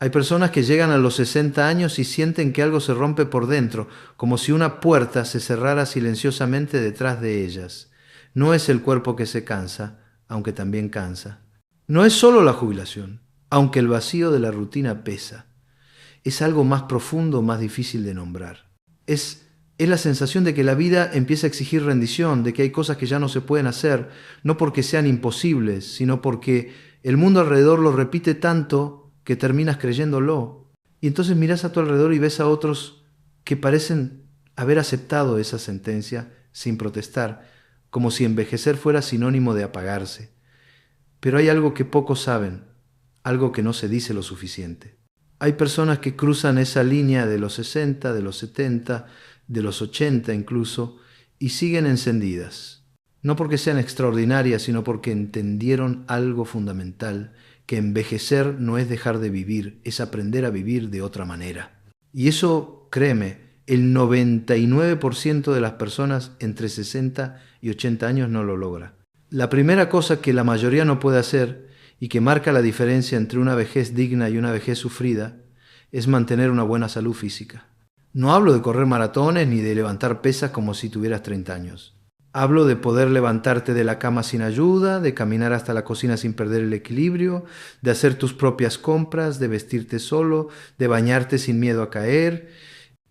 Hay personas que llegan a los 60 años y sienten que algo se rompe por dentro, como si una puerta se cerrara silenciosamente detrás de ellas. No es el cuerpo que se cansa, aunque también cansa. No es solo la jubilación, aunque el vacío de la rutina pesa. Es algo más profundo, más difícil de nombrar. Es la sensación de que la vida empieza a exigir rendición, de que hay cosas que ya no se pueden hacer, no porque sean imposibles, sino porque el mundo alrededor lo repite tanto que terminas creyéndolo. Y entonces miras a tu alrededor y ves a otros que parecen haber aceptado esa sentencia sin protestar, como si envejecer fuera sinónimo de apagarse. Pero hay algo que pocos saben, algo que no se dice lo suficiente. Hay personas que cruzan esa línea de los 60, de los 70, de los 80 incluso, y siguen encendidas. No porque sean extraordinarias, sino porque entendieron algo fundamental, que envejecer no es dejar de vivir, es aprender a vivir de otra manera. Y eso, créeme, el 99% de las personas entre 60 y 80 años no lo logra. La primera cosa que la mayoría no puede hacer y que marca la diferencia entre una vejez digna y una vejez sufrida es mantener una buena salud física. No hablo de correr maratones ni de levantar pesas como si tuvieras 30 años. Hablo de poder levantarte de la cama sin ayuda, de caminar hasta la cocina sin perder el equilibrio, de hacer tus propias compras, de vestirte solo, de bañarte sin miedo a caer.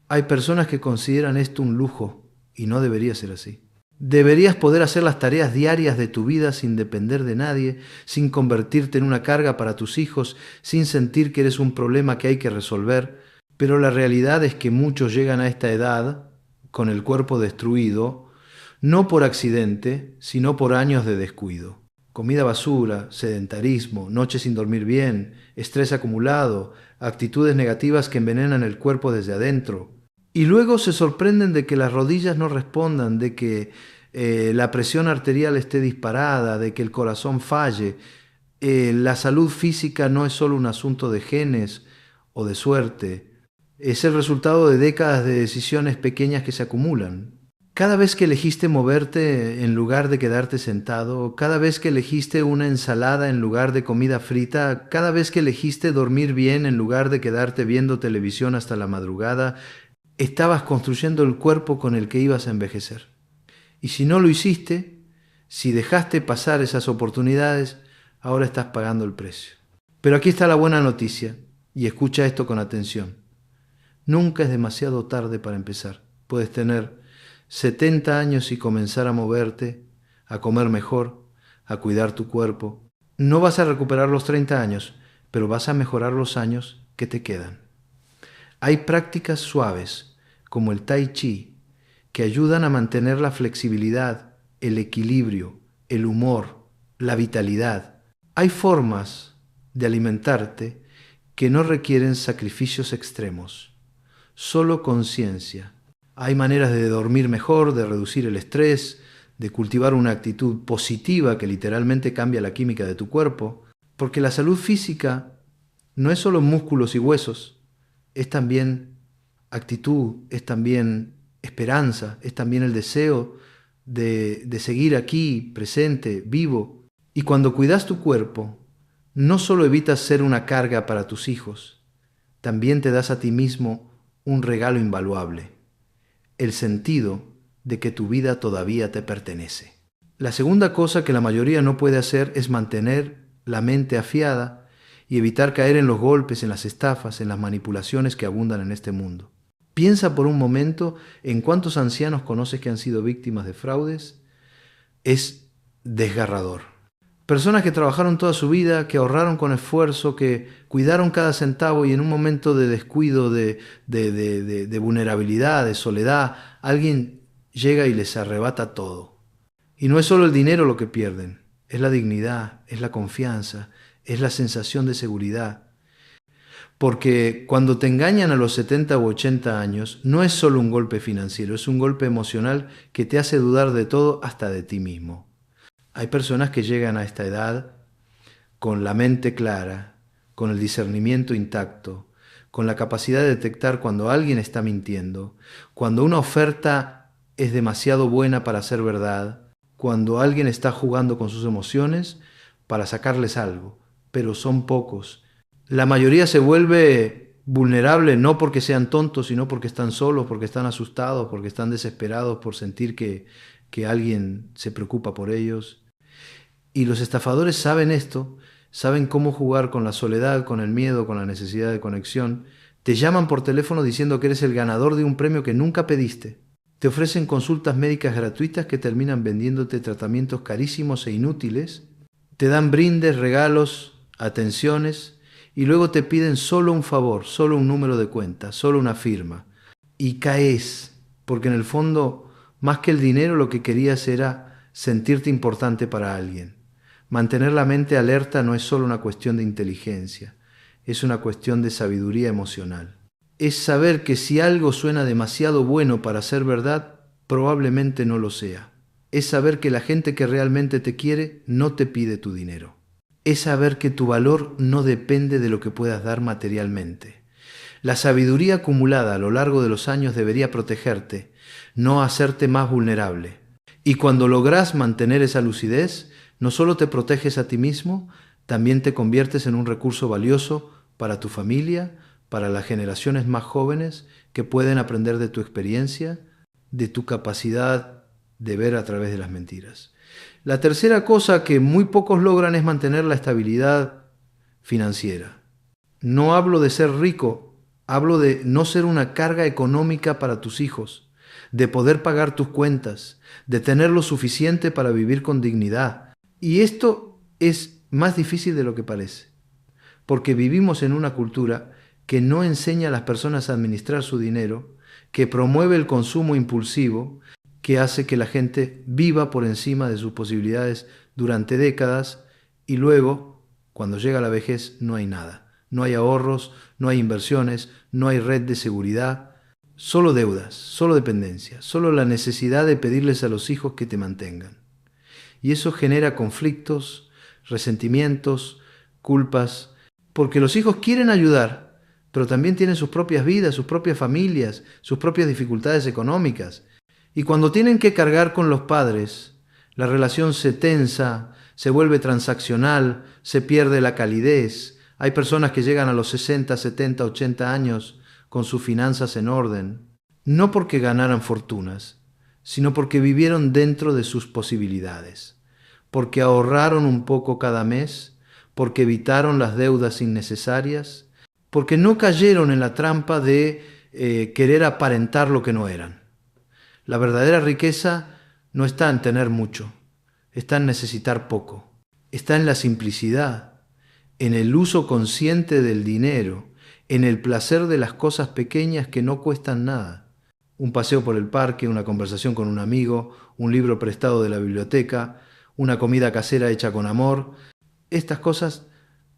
Hay personas que consideran esto un lujo y no debería ser así. Deberías poder hacer las tareas diarias de tu vida sin depender de nadie, sin convertirte en una carga para tus hijos, sin sentir que eres un problema que hay que resolver. Pero la realidad es que muchos llegan a esta edad con el cuerpo destruido, no por accidente, sino por años de descuido. Comida basura, sedentarismo, noches sin dormir bien, estrés acumulado, actitudes negativas que envenenan el cuerpo desde adentro. Y luego se sorprenden de que las rodillas no respondan, de que la presión arterial esté disparada, de que el corazón falle. La salud física no es solo un asunto de genes o de suerte, es el resultado de décadas de decisiones pequeñas que se acumulan. Cada vez que elegiste moverte en lugar de quedarte sentado, cada vez que elegiste una ensalada en lugar de comida frita, cada vez que elegiste dormir bien en lugar de quedarte viendo televisión hasta la madrugada, estabas construyendo el cuerpo con el que ibas a envejecer. Y si no lo hiciste, si dejaste pasar esas oportunidades, ahora estás pagando el precio. Pero aquí está la buena noticia, y escucha esto con atención. Nunca es demasiado tarde para empezar. Puedes tener 70 años y comenzar a moverte, a comer mejor, a cuidar tu cuerpo. No vas a recuperar los 30 años, pero vas a mejorar los años que te quedan. Hay prácticas suaves, como el Tai Chi, que ayudan a mantener la flexibilidad, el equilibrio, el humor, la vitalidad. Hay formas de alimentarte que no requieren sacrificios extremos, solo conciencia. Hay maneras de dormir mejor, de reducir el estrés, de cultivar una actitud positiva que literalmente cambia la química de tu cuerpo, porque la salud física no es solo músculos y huesos, es también actitud, es también esperanza, es también el deseo de seguir aquí, presente, vivo. Y cuando cuidas tu cuerpo, no solo evitas ser una carga para tus hijos, también te das a ti mismo un regalo invaluable, el sentido de que tu vida todavía te pertenece. La segunda cosa que la mayoría no puede hacer es mantener la mente afiada y evitar caer en los golpes, en las estafas, en las manipulaciones que abundan en este mundo. Piensa por un momento en cuántos ancianos conoces que han sido víctimas de fraudes. Es desgarrador. Personas que trabajaron toda su vida, que ahorraron con esfuerzo, que cuidaron cada centavo y en un momento de descuido, de vulnerabilidad, de soledad, alguien llega y les arrebata todo. Y no es solo el dinero lo que pierden, es la dignidad, es la confianza, es la sensación de seguridad. Porque cuando te engañan a los 70 u 80 años, no es solo un golpe financiero, es un golpe emocional que te hace dudar de todo, hasta de ti mismo. Hay personas que llegan a esta edad con la mente clara, con el discernimiento intacto, con la capacidad de detectar cuando alguien está mintiendo, cuando una oferta es demasiado buena para ser verdad, cuando alguien está jugando con sus emociones para sacarles algo, pero son pocos. La mayoría se vuelve vulnerable no porque sean tontos, sino porque están solos, porque están asustados, porque están desesperados por sentir que alguien se preocupa por ellos. Y los estafadores saben esto, saben cómo jugar con la soledad, con el miedo, con la necesidad de conexión. Te llaman por teléfono diciendo que eres el ganador de un premio que nunca pediste. Te ofrecen consultas médicas gratuitas que terminan vendiéndote tratamientos carísimos e inútiles. Te dan brindes, regalos, atenciones y luego te piden solo un favor, solo un número de cuenta, solo una firma. Y caes, porque en el fondo, más que el dinero, lo que querías era sentirte importante para alguien. Mantener la mente alerta no es solo una cuestión de inteligencia, es una cuestión de sabiduría emocional. Es saber que si algo suena demasiado bueno para ser verdad, probablemente no lo sea. Es saber que la gente que realmente te quiere no te pide tu dinero. Es saber que tu valor no depende de lo que puedas dar materialmente. La sabiduría acumulada a lo largo de los años debería protegerte, no hacerte más vulnerable. Y cuando logras mantener esa lucidez, no solo te proteges a ti mismo, también te conviertes en un recurso valioso para tu familia, para las generaciones más jóvenes que pueden aprender de tu experiencia, de tu capacidad de ver a través de las mentiras. La tercera cosa que muy pocos logran es mantener la estabilidad financiera. No hablo de ser rico, hablo de no ser una carga económica para tus hijos, de poder pagar tus cuentas, de tener lo suficiente para vivir con dignidad. Y esto es más difícil de lo que parece, porque vivimos en una cultura que no enseña a las personas a administrar su dinero, que promueve el consumo impulsivo, que hace que la gente viva por encima de sus posibilidades durante décadas y luego, cuando llega la vejez, no hay nada. No hay ahorros, no hay inversiones, no hay red de seguridad, solo deudas, solo dependencia, solo la necesidad de pedirles a los hijos que te mantengan. Y eso genera conflictos, resentimientos, culpas, porque los hijos quieren ayudar, pero también tienen sus propias vidas, sus propias familias, sus propias dificultades económicas. Y cuando tienen que cargar con los padres, la relación se tensa, se vuelve transaccional, se pierde la calidez. Hay personas que llegan a los 60, 70, 80 años con sus finanzas en orden, no porque ganaran fortunas, sino porque vivieron dentro de sus posibilidades, porque ahorraron un poco cada mes, porque evitaron las deudas innecesarias, porque no cayeron en la trampa de querer aparentar lo que no eran. La verdadera riqueza no está en tener mucho, está en necesitar poco, está en la simplicidad, en el uso consciente del dinero, en el placer de las cosas pequeñas que no cuestan nada. Un paseo por el parque, una conversación con un amigo, un libro prestado de la biblioteca, una comida casera hecha con amor. Estas cosas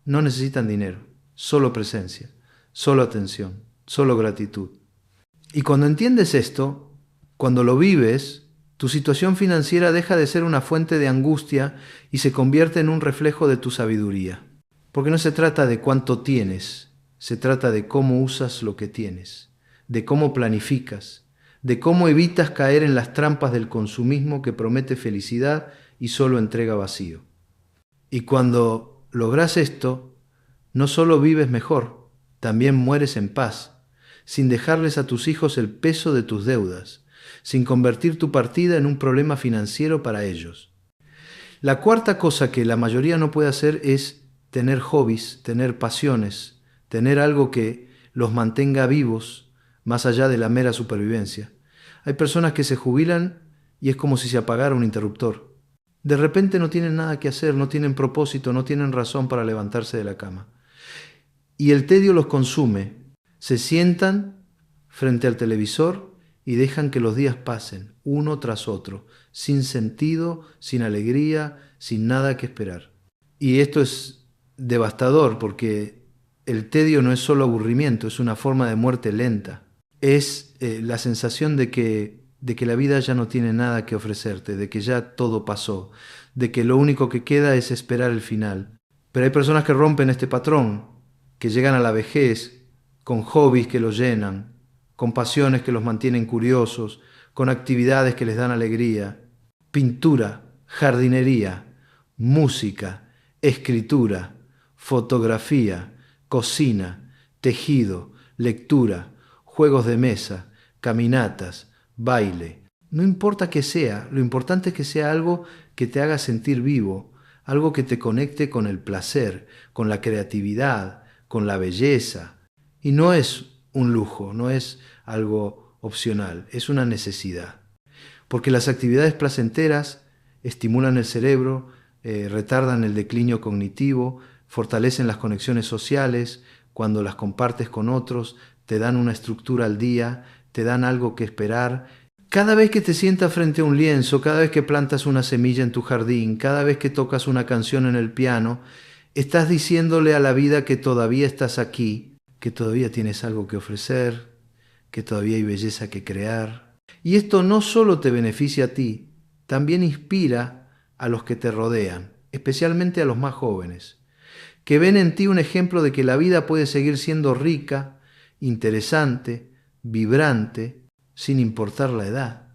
no necesitan dinero, solo presencia, solo atención, solo gratitud. Y cuando entiendes esto, cuando lo vives, tu situación financiera deja de ser una fuente de angustia y se convierte en un reflejo de tu sabiduría. Porque no se trata de cuánto tienes, se trata de cómo usas lo que tienes, de cómo planificas, de cómo evitas caer en las trampas del consumismo que promete felicidad y solo entrega vacío. Y cuando logras esto, no solo vives mejor, también mueres en paz, sin dejarles a tus hijos el peso de tus deudas, sin convertir tu partida en un problema financiero para ellos. La cuarta cosa que la mayoría no puede hacer es tener hobbies, tener pasiones, tener algo que los mantenga vivos más allá de la mera supervivencia. Hay personas que se jubilan y es como si se apagara un interruptor. De repente no tienen nada que hacer, no tienen propósito, no tienen razón para levantarse de la cama. Y el tedio los consume. Se sientan frente al televisor y dejan que los días pasen, uno tras otro, sin sentido, sin alegría, sin nada que esperar. Y esto es devastador porque el tedio no es solo aburrimiento, es una forma de muerte lenta. Es la sensación de que la vida ya no tiene nada que ofrecerte, de que ya todo pasó, de que lo único que queda es esperar el final. Pero hay personas que rompen este patrón, que llegan a la vejez con hobbies que los llenan, con pasiones que los mantienen curiosos, con actividades que les dan alegría, pintura, jardinería, música, escritura, fotografía, cocina, tejido, lectura, juegos de mesa, caminatas, baile. No importa qué sea, lo importante es que sea algo que te haga sentir vivo, algo que te conecte con el placer, con la creatividad, con la belleza. Y no es un lujo, no es algo opcional, es una necesidad. Porque las actividades placenteras estimulan el cerebro, retardan el declinio cognitivo, fortalecen las conexiones sociales, cuando las compartes con otros, te dan una estructura al día, te dan algo que esperar. Cada vez que te sientas frente a un lienzo, cada vez que plantas una semilla en tu jardín, cada vez que tocas una canción en el piano, estás diciéndole a la vida que todavía estás aquí, que todavía tienes algo que ofrecer, que todavía hay belleza que crear. Y esto no solo te beneficia a ti, también inspira a los que te rodean, especialmente a los más jóvenes, que ven en ti un ejemplo de que la vida puede seguir siendo rica, interesante, vibrante, sin importar la edad.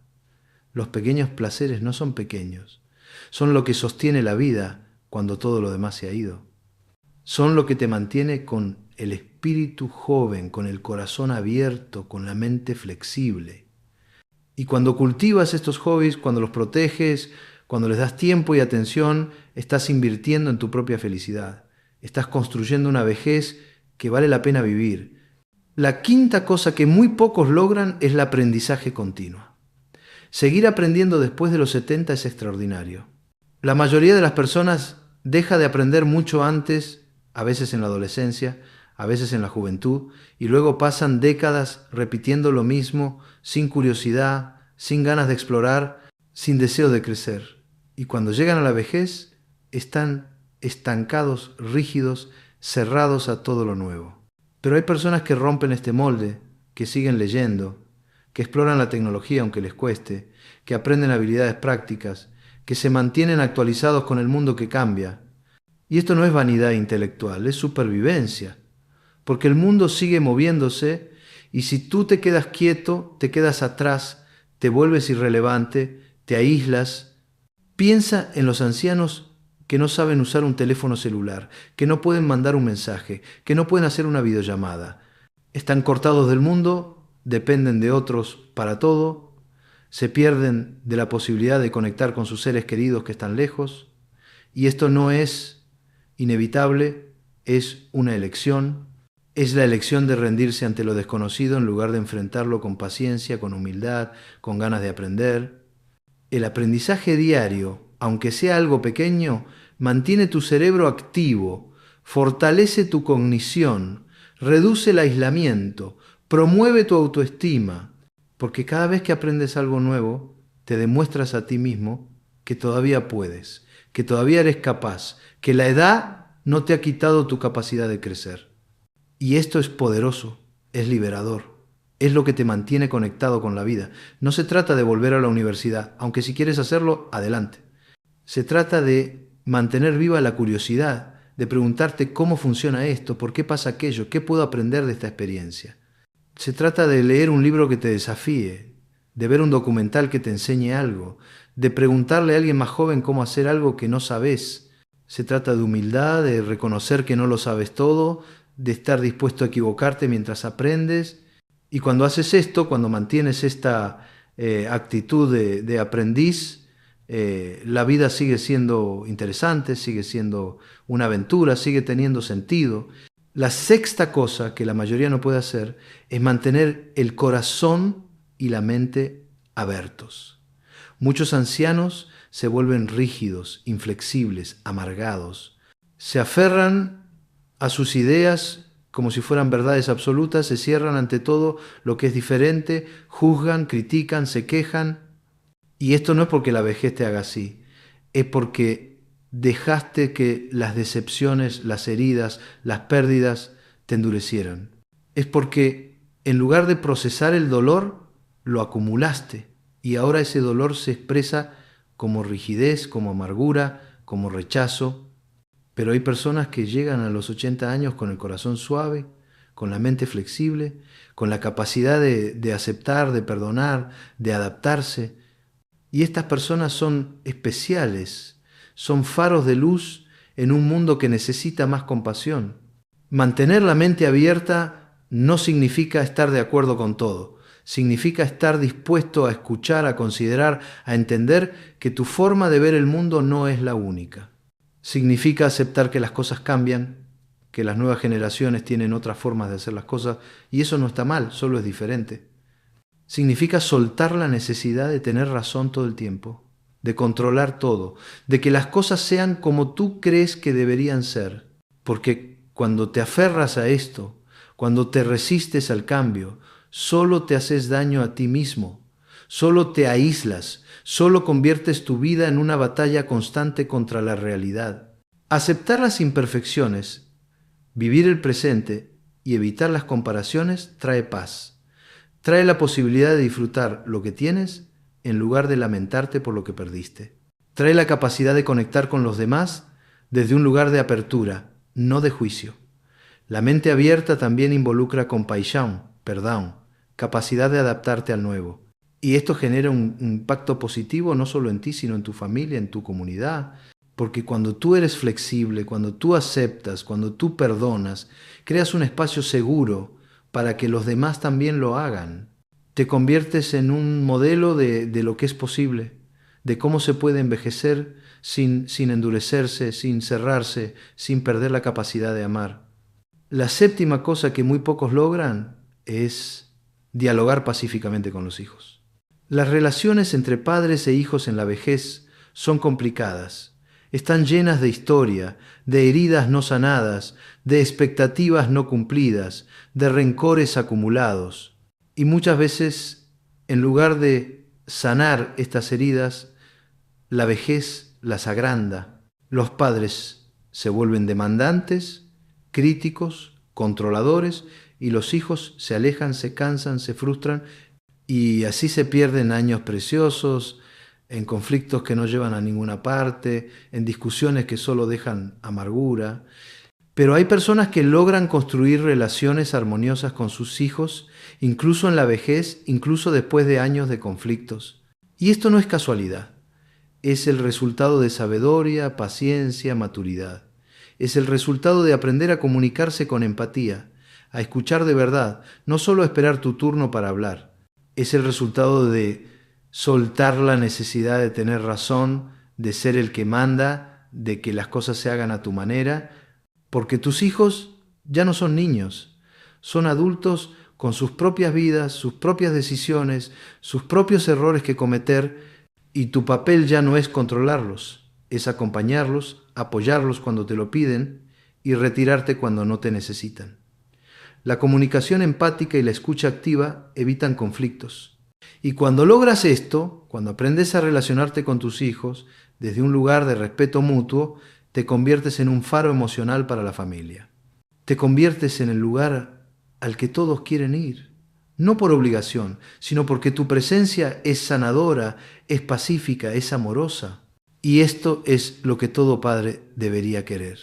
Los pequeños placeres no son pequeños, son lo que sostiene la vida cuando todo lo demás se ha ido. Son lo que te mantiene con el espíritu joven, con el corazón abierto, con la mente flexible. Y cuando cultivas estos hobbies, cuando los proteges, cuando les das tiempo y atención, estás invirtiendo en tu propia felicidad. Estás construyendo una vejez que vale la pena vivir. La quinta cosa que muy pocos logran es el aprendizaje continuo. Seguir aprendiendo después de los 70 es extraordinario. La mayoría de las personas deja de aprender mucho antes, a veces en la adolescencia, a veces en la juventud, y luego pasan décadas repitiendo lo mismo, sin curiosidad, sin ganas de explorar, sin deseo de crecer. Y cuando llegan a la vejez, están estancados, rígidos, cerrados a todo lo nuevo. Pero hay personas que rompen este molde, que siguen leyendo, que exploran la tecnología aunque les cueste, que aprenden habilidades prácticas, que se mantienen actualizados con el mundo que cambia. Y esto no es vanidad intelectual, es supervivencia, porque el mundo sigue moviéndose y si tú te quedas quieto, te quedas atrás, te vuelves irrelevante, te aíslas. Piensa en los ancianos que no saben usar un teléfono celular, que no pueden mandar un mensaje, que no pueden hacer una videollamada. Están cortados del mundo, dependen de otros para todo, se pierden de la posibilidad de conectar con sus seres queridos que están lejos, y esto no es inevitable, es una elección, es la elección de rendirse ante lo desconocido en lugar de enfrentarlo con paciencia, con humildad, con ganas de aprender. El aprendizaje diario, aunque sea algo pequeño, mantiene tu cerebro activo, fortalece tu cognición, reduce el aislamiento, promueve tu autoestima, porque cada vez que aprendes algo nuevo, te demuestras a ti mismo que todavía puedes, que todavía eres capaz, que la edad no te ha quitado tu capacidad de crecer. Y esto es poderoso, es liberador, es lo que te mantiene conectado con la vida. No se trata de volver a la universidad, aunque si quieres hacerlo, adelante. Se trata de mantener viva la curiosidad, de preguntarte cómo funciona esto, por qué pasa aquello, qué puedo aprender de esta experiencia. Se trata de leer un libro que te desafíe, de ver un documental que te enseñe algo, de preguntarle a alguien más joven cómo hacer algo que no sabes. Se trata de humildad, de reconocer que no lo sabes todo, de estar dispuesto a equivocarte mientras aprendes. Y cuando haces esto, cuando mantienes esta actitud de aprendiz, la vida sigue siendo interesante, sigue siendo una aventura, sigue teniendo sentido. La sexta cosa que la mayoría no puede hacer es mantener el corazón y la mente abiertos. Muchos ancianos se vuelven rígidos, inflexibles, amargados. Se aferran a sus ideas como si fueran verdades absolutas, se cierran ante todo lo que es diferente, juzgan, critican, se quejan. Y esto no es porque la vejez te haga así, es porque dejaste que las decepciones, las heridas, las pérdidas te endurecieran. Es porque en lugar de procesar el dolor, lo acumulaste y ahora ese dolor se expresa como rigidez, como amargura, como rechazo. Pero hay personas que llegan a los 80 años con el corazón suave, con la mente flexible, con la capacidad de aceptar, de perdonar, de adaptarse. Y estas personas son especiales, son faros de luz en un mundo que necesita más compasión. Mantener la mente abierta no significa estar de acuerdo con todo. Significa estar dispuesto a escuchar, a considerar, a entender que tu forma de ver el mundo no es la única. Significa aceptar que las cosas cambian, que las nuevas generaciones tienen otras formas de hacer las cosas, y eso no está mal, solo es diferente. Significa soltar la necesidad de tener razón todo el tiempo, de controlar todo, de que las cosas sean como tú crees que deberían ser. Porque cuando te aferras a esto, cuando te resistes al cambio, solo te haces daño a ti mismo, solo te aíslas, solo conviertes tu vida en una batalla constante contra la realidad. Aceptar las imperfecciones, vivir el presente y evitar las comparaciones trae paz. Trae la posibilidad de disfrutar lo que tienes en lugar de lamentarte por lo que perdiste. Trae la capacidad de conectar con los demás desde un lugar de apertura, no de juicio. La mente abierta también involucra compasión, perdón, capacidad de adaptarte al nuevo. Y esto genera un impacto positivo no solo en ti, sino en tu familia, en tu comunidad. Porque cuando tú eres flexible, cuando tú aceptas, cuando tú perdonas, creas un espacio seguro para que los demás también lo hagan. Te conviertes en un modelo de lo que es posible, de cómo se puede envejecer sin endurecerse, sin cerrarse, sin perder la capacidad de amar. La séptima cosa que muy pocos logran es dialogar pacíficamente con los hijos. Las relaciones entre padres e hijos en la vejez son complicadas. Están llenas de historia, de heridas no sanadas, de expectativas no cumplidas, de rencores acumulados. Y muchas veces, en lugar de sanar estas heridas, la vejez las agranda. Los padres se vuelven demandantes, críticos, controladores, y los hijos se alejan, se cansan, se frustran, y así se pierden años preciosos, en conflictos que no llevan a ninguna parte, en discusiones que solo dejan amargura. Pero hay personas que logran construir relaciones armoniosas con sus hijos, incluso en la vejez, incluso después de años de conflictos. Y esto no es casualidad. Es el resultado de sabiduría, paciencia, maturidad. Es el resultado de aprender a comunicarse con empatía, a escuchar de verdad, no solo a esperar tu turno para hablar. Es el resultado de soltar la necesidad de tener razón, de ser el que manda, de que las cosas se hagan a tu manera, porque tus hijos ya no son niños, son adultos con sus propias vidas, sus propias decisiones, sus propios errores que cometer, y tu papel ya no es controlarlos, es acompañarlos, apoyarlos cuando te lo piden y retirarte cuando no te necesitan. La comunicación empática y la escucha activa evitan conflictos. Y cuando logras esto, cuando aprendes a relacionarte con tus hijos desde un lugar de respeto mutuo, te conviertes en un faro emocional para la familia. Te conviertes en el lugar al que todos quieren ir, no por obligación, sino porque tu presencia es sanadora, es pacífica, es amorosa. Y esto es lo que todo padre debería querer.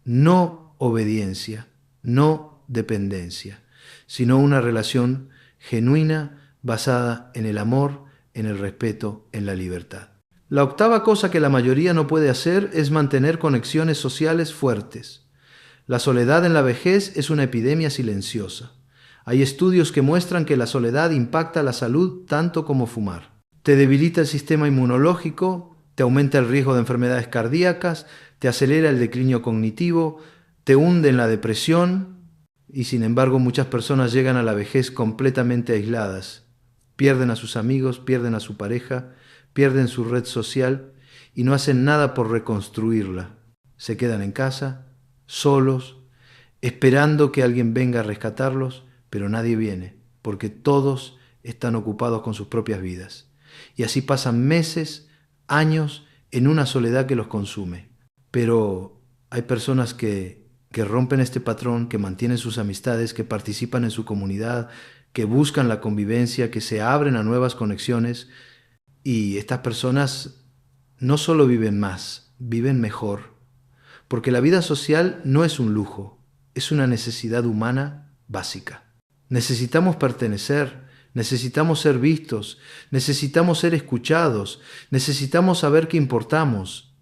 No obediencia, no dependencia, sino una relación genuina, basada en el amor, en el respeto, en la libertad. La octava cosa que la mayoría no puede hacer es mantener conexiones sociales fuertes. La soledad en la vejez es una epidemia silenciosa. Hay estudios que muestran que la soledad impacta la salud tanto como fumar. Te debilita el sistema inmunológico, te aumenta el riesgo de enfermedades cardíacas, te acelera el declinio cognitivo, te hunde en la depresión, y sin embargo muchas personas llegan a la vejez completamente aisladas. Pierden a sus amigos, pierden a su pareja, pierden su red social y no hacen nada por reconstruirla. Se quedan en casa, solos, esperando que alguien venga a rescatarlos, pero nadie viene, porque todos están ocupados con sus propias vidas. Y así pasan meses, años, en una soledad que los consume. Pero hay personas que rompen este patrón, que mantienen sus amistades, que participan en su comunidad, que buscan la convivencia, que se abren a nuevas conexiones, y estas personas no solo viven más, viven mejor, porque la vida social no es un lujo, es una necesidad humana básica. Necesitamos pertenecer, necesitamos ser vistos, necesitamos ser escuchados, necesitamos saber que importamos.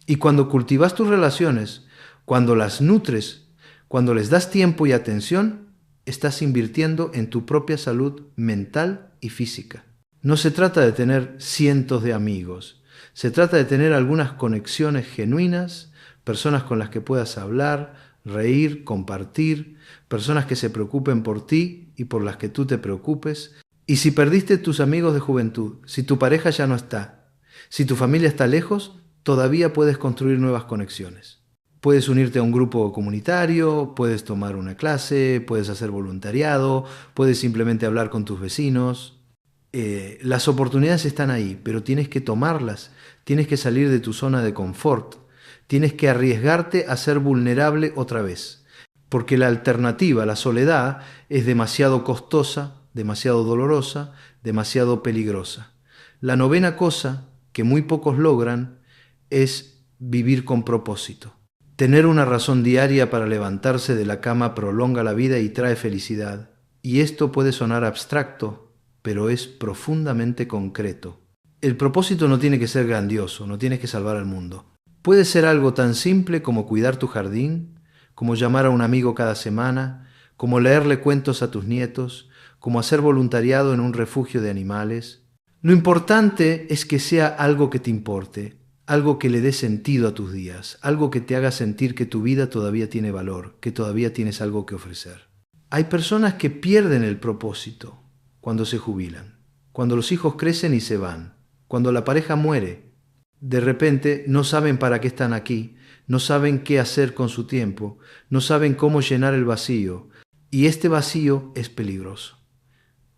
Y cuando cultivas tus relaciones, cuando las nutres, Cuando les das tiempo y atención, estás invirtiendo en tu propia salud mental y física. No se trata de tener cientos de amigos, se trata de tener algunas conexiones genuinas, personas con las que puedas hablar, reír, compartir, personas que se preocupen por ti y por las que tú te preocupes. Y si perdiste tus amigos de juventud, si tu pareja ya no está, si tu familia está lejos, todavía puedes construir nuevas conexiones. Puedes unirte a un grupo comunitario, puedes tomar una clase, puedes hacer voluntariado, puedes simplemente hablar con tus vecinos. Las oportunidades están ahí, pero tienes que tomarlas, tienes que salir de tu zona de confort, tienes que arriesgarte a ser vulnerable otra vez, porque la alternativa, la soledad, es demasiado costosa, demasiado dolorosa, demasiado peligrosa. La novena cosa que muy pocos logran es vivir con propósito. Tener una razón diaria para levantarse de la cama prolonga la vida y trae felicidad. Y esto puede sonar abstracto, pero es profundamente concreto. El propósito no tiene que ser grandioso, no tienes que salvar al mundo. Puede ser algo tan simple como cuidar tu jardín, como llamar a un amigo cada semana, como leerle cuentos a tus nietos, como hacer voluntariado en un refugio de animales. Lo importante es que sea algo que te importe, algo que le dé sentido a tus días, algo que te haga sentir que tu vida todavía tiene valor, que todavía tienes algo que ofrecer. Hay personas que pierden el propósito cuando se jubilan, cuando los hijos crecen y se van, cuando la pareja muere. De repente no saben para qué están aquí, no saben qué hacer con su tiempo, no saben cómo llenar el vacío, y este vacío es peligroso.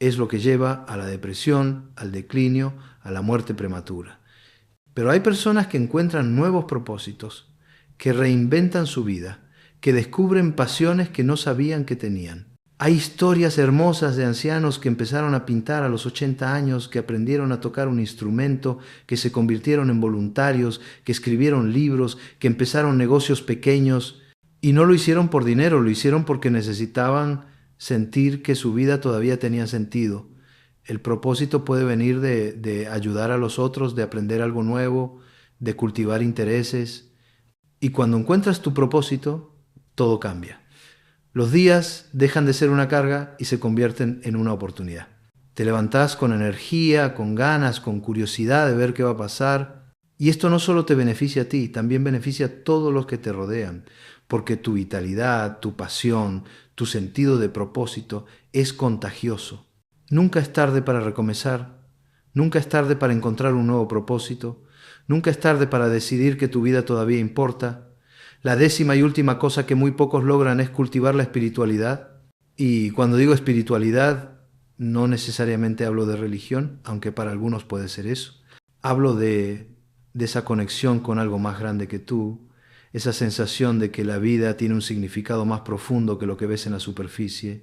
Es lo que lleva a la depresión, al declinio, a la muerte prematura. Pero hay personas que encuentran nuevos propósitos, que reinventan su vida, que descubren pasiones que no sabían que tenían. Hay historias hermosas de ancianos que empezaron a pintar a los 80 años, que aprendieron a tocar un instrumento, que se convirtieron en voluntarios, que escribieron libros, que empezaron negocios pequeños, y no lo hicieron por dinero, lo hicieron porque necesitaban sentir que su vida todavía tenía sentido. El propósito puede venir de ayudar a los otros, de aprender algo nuevo, de cultivar intereses. Y cuando encuentras tu propósito, todo cambia. Los días dejan de ser una carga y se convierten en una oportunidad. Te levantás con energía, con ganas, con curiosidad de ver qué va a pasar. Y esto no solo te beneficia a ti, también beneficia a todos los que te rodean, porque tu vitalidad, tu pasión, tu sentido de propósito es contagioso. Nunca es tarde para recomenzar, nunca es tarde para encontrar un nuevo propósito, nunca es tarde para decidir que tu vida todavía importa. La décima y última cosa que muy pocos logran es cultivar la espiritualidad. Y cuando digo espiritualidad, no necesariamente hablo de religión, aunque para algunos puede ser eso. Hablo de esa conexión con algo más grande que tú, esa sensación de que la vida tiene un significado más profundo que lo que ves en la superficie.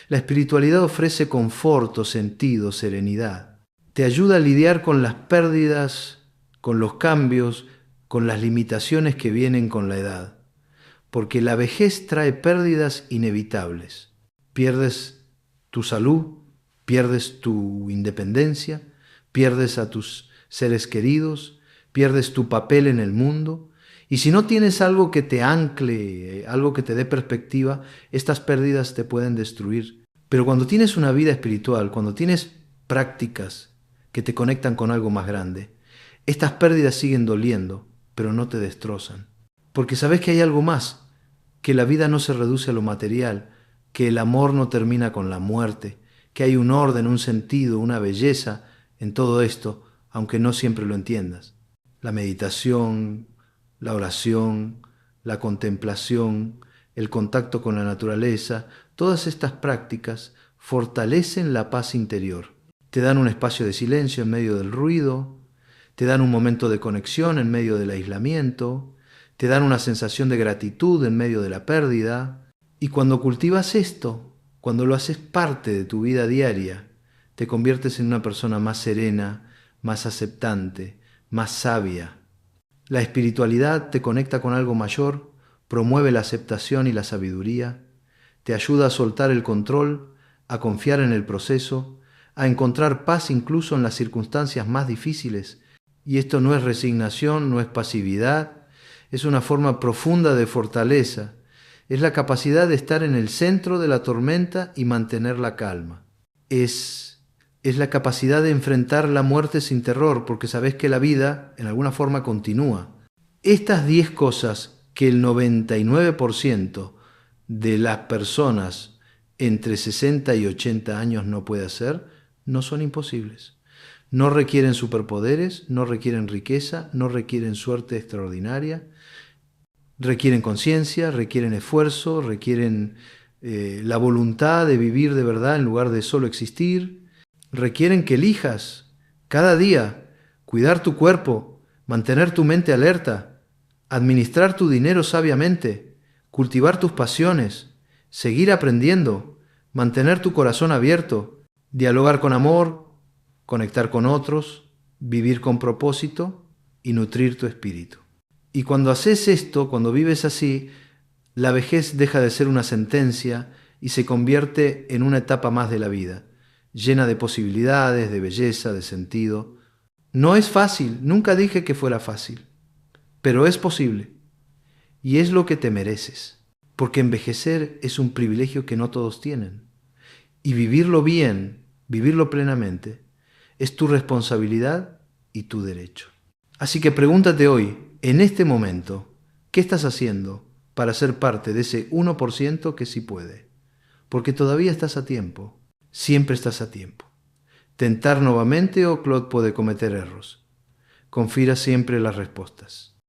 La espiritualidad ofrece conforto, sentido, serenidad. Te ayuda a lidiar con las pérdidas, con los cambios, con las limitaciones que vienen con la edad. Porque la vejez trae pérdidas inevitables. Pierdes tu salud, pierdes tu independencia, pierdes a tus seres queridos, pierdes tu papel en el mundo. Y si no tienes algo que te ancle, algo que te dé perspectiva, estas pérdidas te pueden destruir. Pero cuando tienes una vida espiritual, cuando tienes prácticas que te conectan con algo más grande, estas pérdidas siguen doliendo, pero no te destrozan. Porque sabes que hay algo más, que la vida no se reduce a lo material, que el amor no termina con la muerte, que hay un orden, un sentido, una belleza en todo esto, aunque no siempre lo entiendas. La meditación, la oración, la contemplación, el contacto con la naturaleza, todas estas prácticas fortalecen la paz interior. Te dan un espacio de silencio en medio del ruido, te dan un momento de conexión en medio del aislamiento, te dan una sensación de gratitud en medio de la pérdida. Y cuando cultivas esto, cuando lo haces parte de tu vida diaria, te conviertes en una persona más serena, más aceptante, más sabia. La espiritualidad te conecta con algo mayor, promueve la aceptación y la sabiduría, te ayuda a soltar el control, a confiar en el proceso, a encontrar paz incluso en las circunstancias más difíciles. Y esto no es resignación, no es pasividad, es una forma profunda de fortaleza, Es la capacidad de estar en el centro de la tormenta y mantener la calma. Es la capacidad de enfrentar la muerte sin terror, porque sabes que la vida, en alguna forma, continúa. Estas 10 cosas que el 99% de las personas entre 60 y 80 años no puede hacer, no son imposibles. No requieren superpoderes, no requieren riqueza, no requieren suerte extraordinaria, requieren conciencia, requieren esfuerzo, requieren la voluntad de vivir de verdad en lugar de solo existir, requieren que elijas cada día cuidar tu cuerpo, mantener tu mente alerta, administrar tu dinero sabiamente, cultivar tus pasiones, seguir aprendiendo, mantener tu corazón abierto, dialogar con amor, conectar con otros, vivir con propósito y nutrir tu espíritu. Y cuando haces esto, cuando vives así, la vejez deja de ser una sentencia y se convierte en una etapa más de la vida, llena de posibilidades, de belleza, de sentido. No es fácil, nunca dije que fuera fácil, pero es posible y es lo que te mereces, porque envejecer es un privilegio que no todos tienen. Y vivirlo bien, vivirlo plenamente, es tu responsabilidad y tu derecho. Así que pregúntate hoy, en este momento, ¿qué estás haciendo para ser parte de ese 1% que sí puede? Porque todavía estás a tiempo, siempre estás a tiempo. Tentar nuevamente o Claude puede cometer errores. Confía siempre en las respuestas.